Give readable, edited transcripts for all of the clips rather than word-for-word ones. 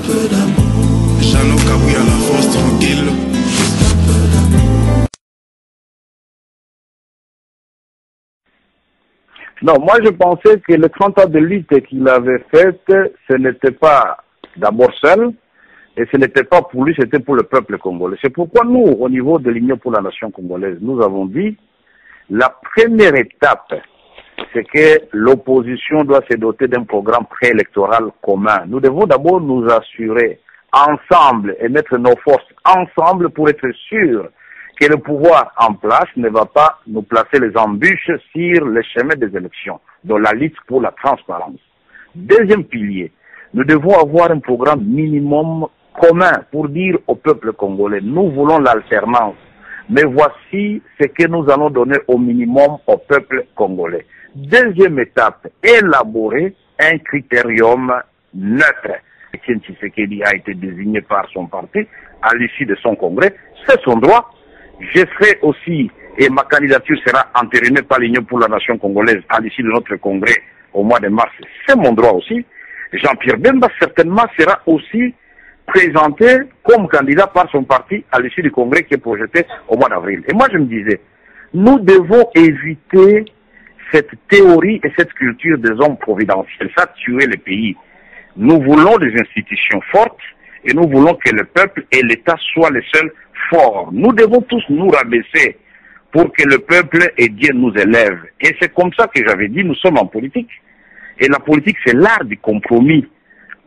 Jeannot Kabouya, la force tranquille. Non, moi je pensais que le 30 ans de lutte qu'il avait fait, ce n'était pas d'abord seul, et ce n'était pas pour lui, c'était pour le peuple congolais. C'est pourquoi nous, au niveau de l'Union pour la nation congolaise, nous avons dit, la première étape, c'est que l'opposition doit se doter d'un programme préélectoral commun. Nous devons d'abord nous assurer ensemble et mettre nos forces ensemble pour être sûrs que le pouvoir en place ne va pas nous placer les embûches sur le chemin des élections, dans la lutte pour la transparence. Deuxième pilier, nous devons avoir un programme minimum commun pour dire au peuple congolais, nous voulons l'alternance, mais voici ce que nous allons donner au minimum au peuple congolais. Deuxième étape, élaborer un critérium neutre. Etienne Tshisekedi a été désigné par son parti à l'issue de son congrès, c'est son droit. Je serai aussi, et ma candidature sera entérinée par l'Union pour la nation congolaise à l'issue de notre congrès au mois de mars. C'est mon droit aussi. Jean-Pierre Bemba certainement sera aussi présenté comme candidat par son parti à l'issue du congrès qui est projeté au mois d'avril. Et moi je me disais, nous devons éviter cette théorie et cette culture des hommes providentiels. Ça tuer le pays. Nous voulons des institutions fortes et nous voulons que le peuple et l'État soient les seuls forts. Nous devons tous nous rabaisser pour que le peuple et Dieu nous élève. Et c'est comme ça que j'avais dit, nous sommes en politique. Et la politique, c'est l'art du compromis.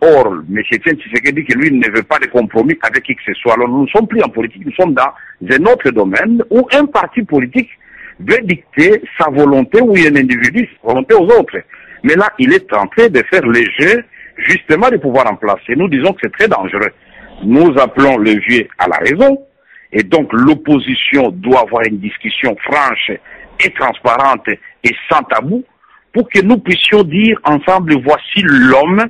Or, M. Etienne Tshisekedi dit que lui ne veut pas de compromis avec qui que ce soit. Alors nous ne sommes plus en politique, nous sommes dans un autre domaine où un parti politique veut dicter sa volonté ou un individu sa volonté aux autres. Mais là, il est en train de faire le jeu justement de pouvoir en place. Et nous disons que c'est très dangereux. Nous appelons le vieux à la raison. Et donc l'opposition doit avoir une discussion franche et transparente et sans tabou pour que nous puissions dire ensemble, voici l'homme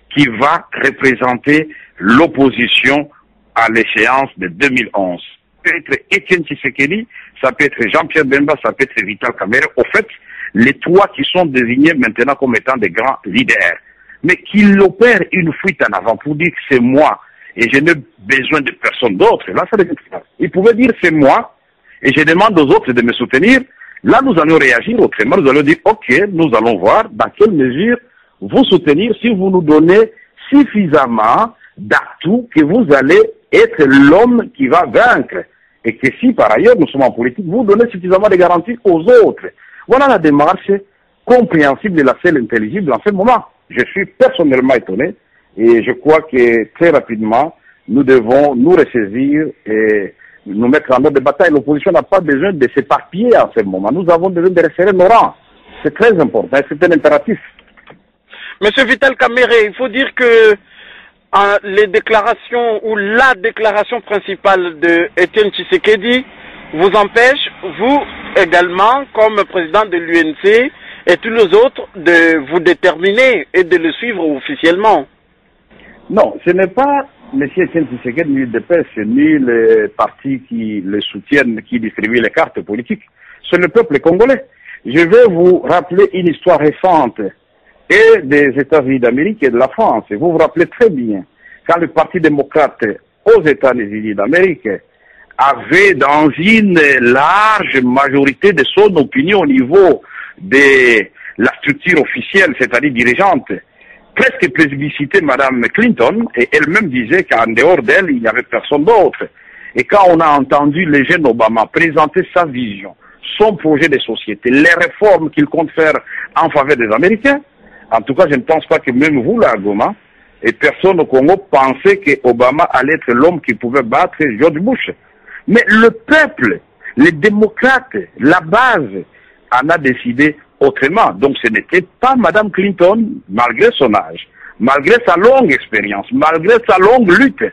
qui va représenter l'opposition à l'échéance de 2011. Ça peut être Etienne Tshisekedi, ça peut être Jean-Pierre Bemba, ça peut être Vital Kamerhe. Au fait, les trois qui sont désignés maintenant comme étant des grands leaders. Mais qu'il opère une fuite en avant pour dire que c'est moi et je n'ai besoin de personne d'autre. Là, ça devient clair. Il pouvait dire c'est moi et je demande aux autres de me soutenir. Là, nous allons réagir autrement. Nous allons dire, ok, nous allons voir dans quelle mesure vous soutenir si vous nous donnez suffisamment d'atouts que vous allez être l'homme qui va vaincre. Et que si, par ailleurs, nous sommes en politique, vous donnez suffisamment de garanties aux autres. Voilà la démarche compréhensible et la seule intelligible en ce moment. Je suis personnellement étonné et je crois que très rapidement, nous devons nous ressaisir et nous mettre en mode de bataille. L'opposition n'a pas besoin de s'éparpiller en ce moment. Nous avons besoin de resserrer nos rangs. C'est très important, c'est un impératif. Monsieur Vital Kamerhe, il faut dire que les déclarations ou la déclaration principale de Etienne Tshisekedi vous empêche, vous également, comme président de l'UNC et tous les autres, de vous déterminer et de le suivre officiellement. Non, ce n'est pas M. Etienne Tshisekedi, ni l'UDPS, ni les partis qui le soutiennent, qui distribuent les cartes politiques. C'est le peuple congolais. Je vais vous rappeler une histoire récente et des États-Unis d'Amérique et de la France. Et vous vous rappelez très bien, quand le Parti démocrate aux États-Unis d'Amérique avait dans une large majorité de son opinion au niveau de la structure officielle, c'est-à-dire dirigeante, presque plébiscité Mme Clinton, et elle-même disait qu'en dehors d'elle, il n'y avait personne d'autre. Et quand on a entendu le jeune Obama présenter sa vision, son projet de société, les réformes qu'il compte faire en faveur des Américains, en tout cas, je ne pense pas que même vous, là, à Goma, et personne au Congo pensait que Obama allait être l'homme qui pouvait battre George Bush. Mais le peuple, les démocrates, la base, en a décidé autrement. Donc ce n'était pas Mme Clinton, malgré son âge, malgré sa longue expérience, malgré sa longue lutte.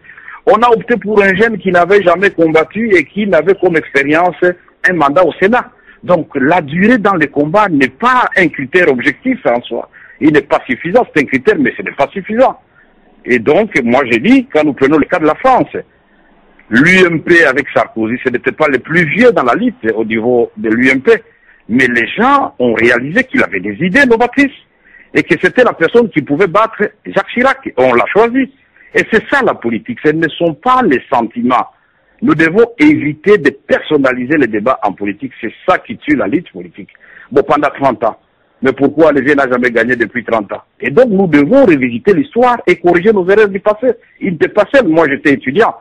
On a opté pour un jeune qui n'avait jamais combattu et qui n'avait comme expérience un mandat au Sénat. Donc la durée dans les combats n'est pas un critère objectif en soi. Il n'est pas suffisant, c'est un critère, mais ce n'est pas suffisant. Et donc, moi j'ai dit, quand nous prenons le cas de la France, l'UMP avec Sarkozy, ce n'était pas le plus vieux dans la lutte au niveau de l'UMP, mais les gens ont réalisé qu'il avait des idées novatrices et que c'était la personne qui pouvait battre Jacques Chirac. On l'a choisi. Et c'est ça la politique, ce ne sont pas les sentiments. Nous devons éviter de personnaliser les débats en politique, c'est ça qui tue la lutte politique. Bon, pendant 30 ans. Mais pourquoi les n'a jamais gagné depuis 30 ans? Et donc nous devons revisiter l'histoire et corriger nos erreurs du passé. Il n'était pas seul, moi j'étais étudiant.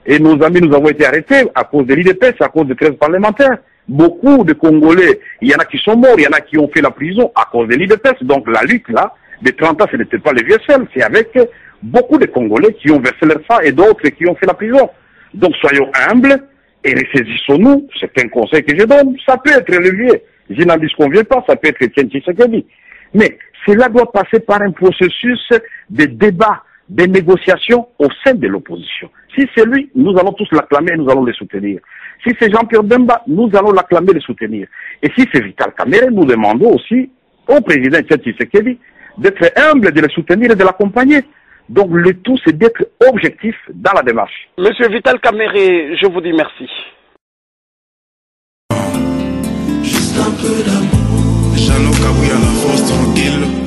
Et nos amis, nous avons été arrêtés à cause de l'IDPS, à cause de 13 parlementaires. Beaucoup de Congolais, il y en a qui sont morts, il y en a qui ont fait la prison à cause de l'IDPS. Donc la lutte là, de 30 ans, ce n'était pas les vieux seuls, c'est avec beaucoup de Congolais qui ont versé leur sang et d'autres qui ont fait la prison. Donc soyons humbles et ressaisissons-nous, c'est un conseil que je donne. Ça peut être le vieux, je n'en disconviens pas, ça peut être Etienne Tshisekedi. Mais cela doit passer par un processus de débat, de négociation au sein de l'opposition. Si c'est lui, nous allons tous l'acclamer et nous allons le soutenir. Si c'est Jean-Pierre Bemba, nous allons l'acclamer et le soutenir. Et si c'est Vital Kamerhe, nous demandons aussi au président Etienne Tshisekedi d'être humble, de le soutenir et de l'accompagner. Donc le tout, c'est d'être objectif dans la démarche. Monsieur Vital Kamerhe, je vous dis merci. Juste un peu d'amour. Jeannot Kabouya, la force tranquille.